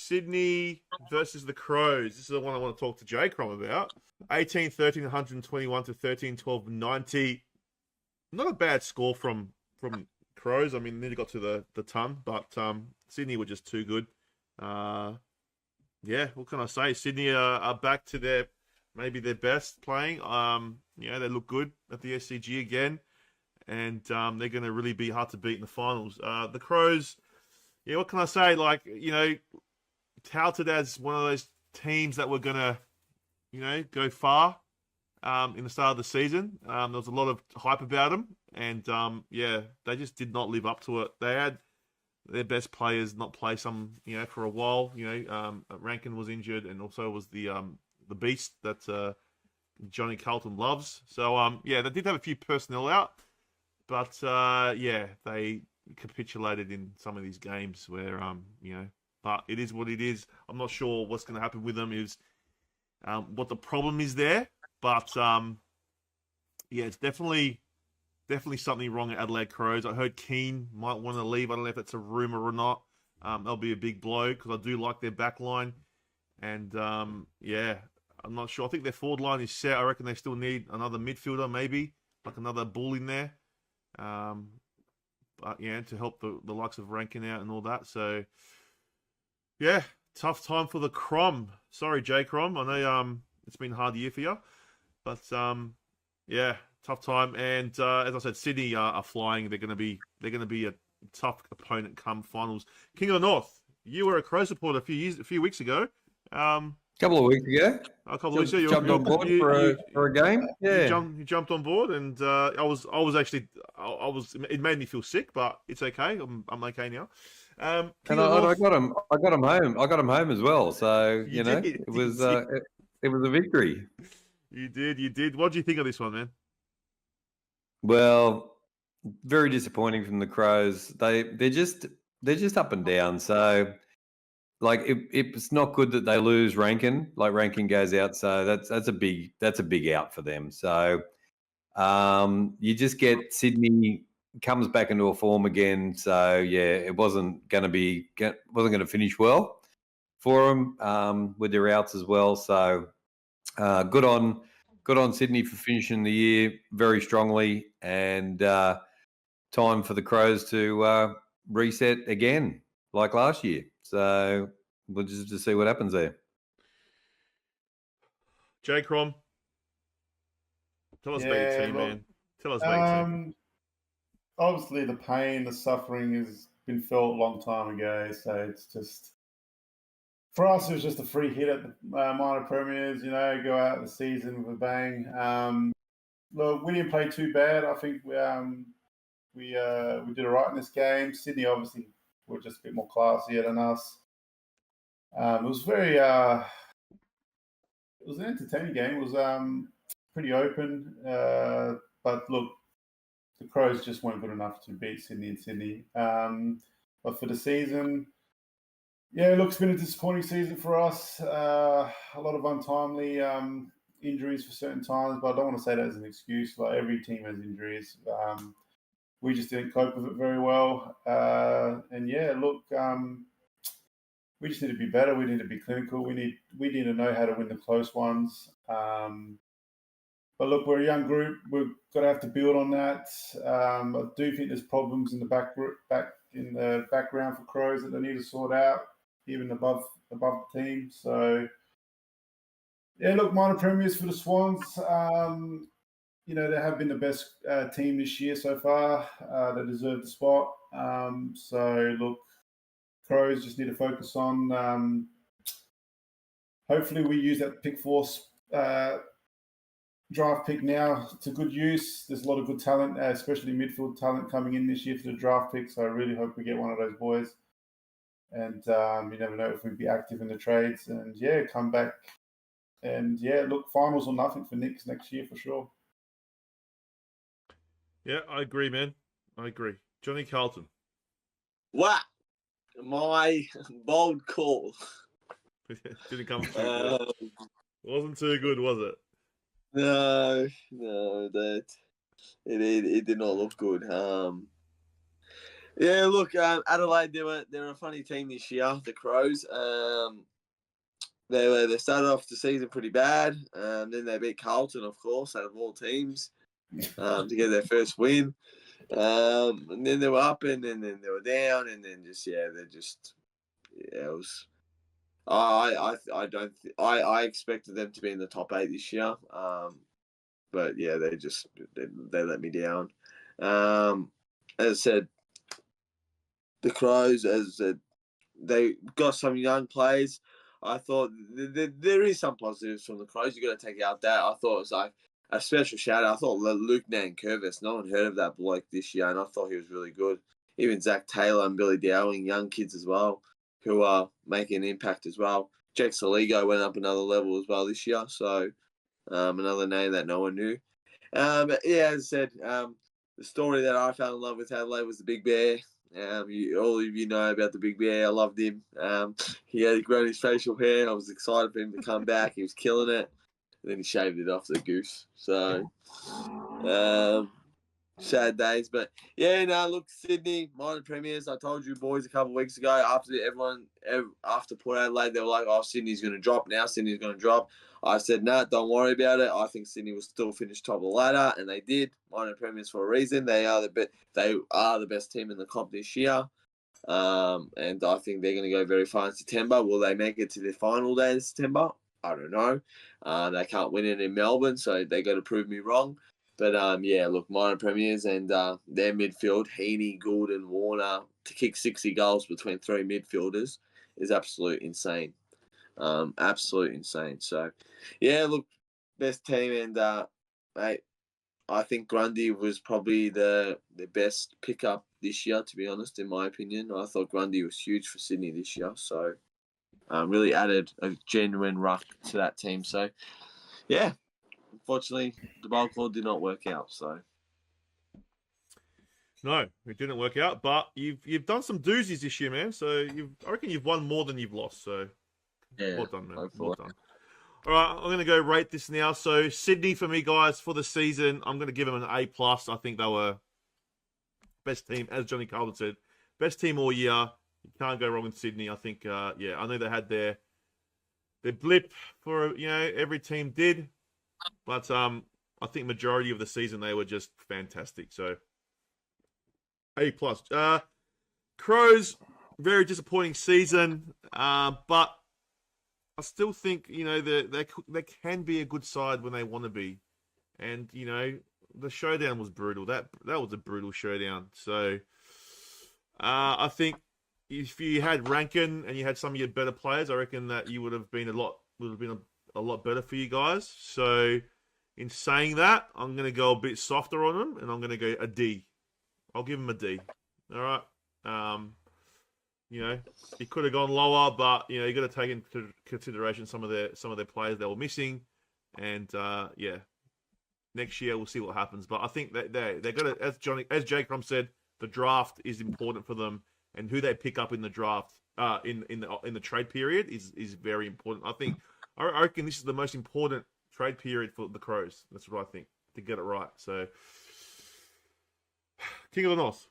Sydney versus the Crows. This is the one I want to talk to Jay Crom about. 18-13, 121 to 13-12, 90. Not a bad score from Crows. I mean, nearly got to the ton, but Sydney were just too good. Yeah, what can I say? Sydney are back to their best playing. They look good at the SCG again, and they're going to really be hard to beat in the finals. The Crows, yeah, what can I say? Like, touted as one of those teams that were going to, go far in the start of the season. There was a lot of hype about them, and they just did not live up to it. They had their best players not play for a while. Rankin was injured, and also was the beast that Johnny Carlton loves. So they did have a few personnel out, but they capitulated in some of these games where but it is what it is. I'm not sure what's going to happen with them. Is what the problem is there, but it's definitely something wrong at Adelaide Crows. I heard Keane might want to leave. I don't know if that's a rumour or not. That'll be a big blow because I do like their back line. And, I'm not sure. I think their forward line is set. I reckon they still need another midfielder, maybe, like another bull in there. To help the likes of Rankin out and all that. So, tough time for the Crom. Sorry, J Crom. I know it's been a hard year for you. But, tough time. And as I said, Sydney are flying. They're going to be a tough opponent come finals. King of the North. You were a Crow supporter a few weeks ago. Couple of weeks ago. A couple of weeks ago, you jumped on board for a game. Yeah, you jumped on board, and I was It made me feel sick, but it's okay. I'm okay now. And I got him home. I got him home as well. So it was a victory. You did. What do you think of this one, man? Well, very disappointing from the Crows. They're just up and down. So, like, it's not good that they lose Rankin. Like, Rankin goes out, so that's a big out for them. So, you just get Sydney comes back into a form again. So it wasn't going to finish well for them with their outs as well. So, good on Sydney for finishing the year very strongly, and time for the Crows to reset again like last year. So we'll just see what happens there. J Crom, tell us about your team, man. Tell us about your team. Obviously, the pain, the suffering has been felt a long time ago. So it's just, for us, it was just a free hit at the minor premiers. Go out the season with a bang. Look, we didn't play too bad. I think we did all right in this game. Sydney obviously were just a bit more classier than us. It was it was an entertaining game. It was pretty open. But look, the Crows just weren't good enough to beat Sydney. But for the season, it's been a disappointing season for us. A lot of untimely injuries for certain times, but I don't want to say that as an excuse. Like, every team has injuries. We just didn't cope with it very well. We just need to be better. We need to be clinical. We need to know how to win the close ones. But look, we're a young group. We've got to have to build on that. I do think there's problems in the background for Crows that they need to sort out, even above the team. So, look, minor premiers for the Swans. They have been the best team this year so far. They deserve the spot. So, look, Crows just need to focus on. Hopefully, we use that pick force draft pick now to good use. There's a lot of good talent, especially midfield talent, coming in this year for the draft pick. So I really hope we get one of those boys. And you never know if we'd be active in the trades. And come back. And look, finals or nothing for Knicks next year for sure. Yeah, I agree, man. I agree. Johnny Carlton. What? My bold call. Didn't come too good. Wasn't too good, was it? No, that it did not look good. Yeah, look, Adelaide, they're a funny team this year, the Crows. They started off the season pretty bad. Then they beat Carlton, of course, out of all teams, to get their first win. And then they were up, and then they were down, and then it was. I expected them to be in the top 8 this year. But yeah, they let me down. As I said, the Crows, as I said, they got some young players. I thought there is some positives from the Crows. You got to take out that. I thought it was like a special shout out. I thought Luke Nankervis, no one heard of that bloke this year, and I thought he was really good. Even Zach Taylor and Billy Dowling, young kids as well, who are making an impact as well. Jake Saligo went up another level as well this year, so another name that no one knew. But yeah, as I said, the story that I fell in love with Adelaide was the Big Bear. All of you know about the Big Bear. I loved him. He had grown his facial hair. I was excited for him to come back. He was killing it. And then he shaved it off, the goose. So, sad days. But yeah, no, look, Sydney, minor premiers. I told you boys a couple of weeks ago, after Port Adelaide, they were like, oh, Sydney's going to drop. Now Sydney's going to drop. I said, no, don't worry about it. I think Sydney will still finish top of the ladder, and they did. Minor premiers for a reason. They are the best team in the comp this year, and I think they're going to go very far in September. Will they make it to the final day in September? I don't know. They can't win it in Melbourne, so they got to prove me wrong. But yeah, look, minor premiers and their midfield, Heaney, Gould, and Warner, to kick 60 goals between 3 midfielders is absolute insane. Absolute insane. So, yeah, look, best team, and mate, I think Grundy was probably the best pickup this year, to be honest, in my opinion. I thought Grundy was huge for Sydney this year, so really added a genuine ruck to that team. So, yeah, unfortunately, the ball claw did not work out. So, No, it didn't work out, but you've done some doozies this year, man. So I reckon you've won more than you've lost. So yeah, well done, man. hopefully. Well done. All right, I'm going to go rate this now. So Sydney for me, guys, for the season, I'm going to give them an A+. I think they were best team, as Johnny Carlton said, best team all year. You can't go wrong with Sydney. I think, yeah, I know they had their blip for, every team did. But I think majority of the season they were just fantastic. So A+. Crows, very disappointing season. But I still think, they can be a good side when they want to be. And, the showdown was brutal. That was a brutal showdown. So I think if you had Rankin and you had some of your better players, I reckon that you would have been a lot better for you guys. So in saying that, I'm going to go a bit softer on them, and I'm going to go a D. I'll give them a D. All right. He could have gone lower, but you got to take into consideration some of their players that were missing, and yeah, next year we'll see what happens. But I think that they're going to, as Jake Crum said, the draft is important for them, and who they pick up in the draft, in the trade period is very important. I reckon this is the most important trade period for the Crows. That's what I think, to get it right. So, King of the North.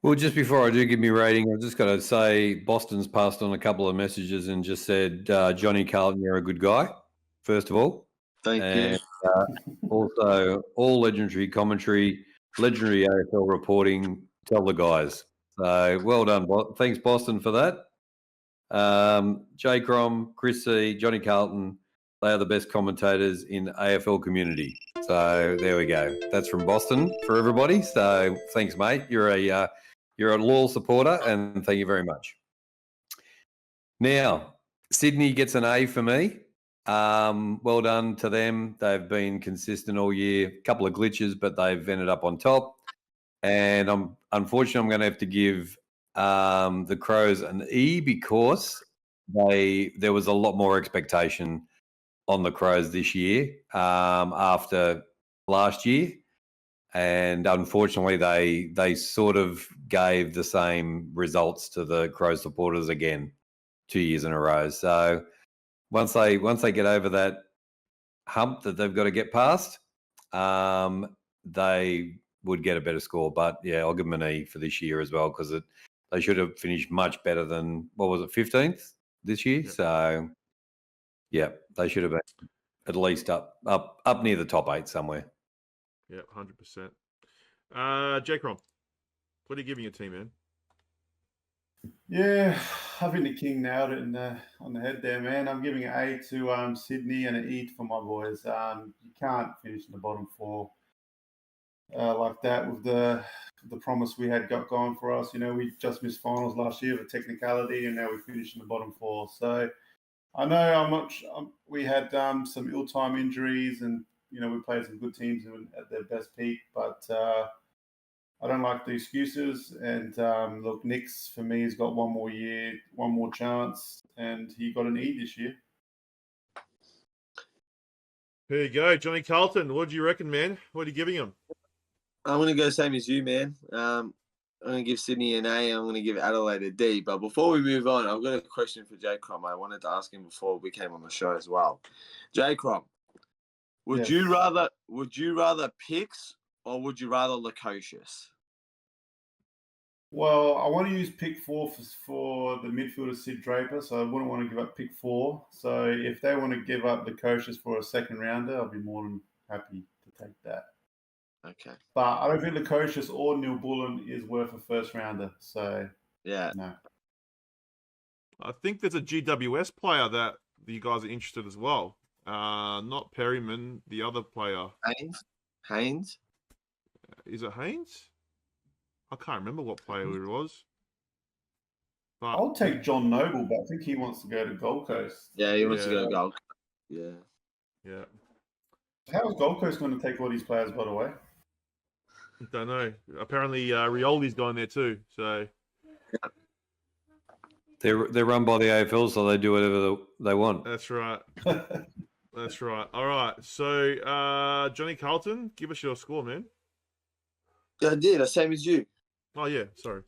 Well, just before I do give me rating, I've just got to say Boston's passed on a couple of messages and just said, Johnny Carlton, you're a good guy, first of all. Thank you. Also, all legendary commentary, legendary AFL reporting, tell the guys. So, well done. Thanks, Boston, for that. Jay Crom, Chris C, Johnny Carlton, they are the best commentators in the AFL community. So, there we go. That's from Boston for everybody. So, thanks, mate. You're a loyal supporter, and thank you very much. Now, Sydney gets an A for me. Well done to them. They've been consistent all year. A couple of glitches, but they've ended up on top. And unfortunately, I'm going to have to give the Crows an E because there was a lot more expectation on the Crows this year after last year. And unfortunately, they sort of gave the same results to the Crow supporters again 2 years in a row. So once they get over that hump that they've got to get past, they would get a better score. But yeah, I'll give them an E for this year as well because they should have finished much better than, what was it, 15th this year. Yep. So yeah, they should have been at least up near the top 8 somewhere. Yeah, 100%. Jake Rom, what are you giving your team, man? Yeah, I think the King nailed it on the head there, man. I'm giving an A to Sydney and an E for my boys. You can't finish in the bottom 4 like that with the promise we had got going for us. You know, we just missed finals last year with technicality, and now we finished in the bottom 4. So I know how much we had some ill-time injuries, and you know we played some good teams at their best peak, but I don't like the excuses. And look, Nick's for me has got one more year, one more chance, and he got an E this year. Here you go, Johnny Carlton. What do you reckon, man? What are you giving him? I'm going to go same as you, man. I'm going to give Sydney an A. I'm going to give Adelaide a D. But before we move on, I've got a question for Jay Crom. I wanted to ask him before we came on the show as well. Jay Crom, would you rather picks or would you rather Lukosius? Well, I want to use pick 4 for the midfielder Sid Draper, so I wouldn't want to give up pick 4. So if they want to give up Lukosius for a second rounder, I'll be more than happy to take that. Okay. But I don't think Lukosius or Neil Bullen is worth a first rounder. So yeah, no. I think there's a GWS player that you guys are interested as well. Not Perryman, the other player. Haynes. Is it Haynes? I can't remember what player it was. But I'll take John Noble, but I think he wants to go to Gold Coast. Yeah, he wants to go to Gold Coast. Yeah. Yeah. How is Gold Coast going to take all these players, by the way? Don't know. Apparently, Rioli's going there too. So They're run by the AFL, so they do whatever they want. that's right. That's right. All right. So Johnny Carlton, give us your score, man. Yeah, I did. The same as you. Oh yeah. Sorry.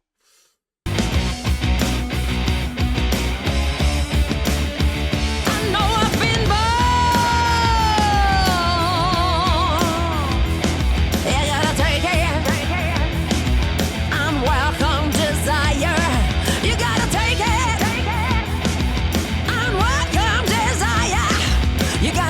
You got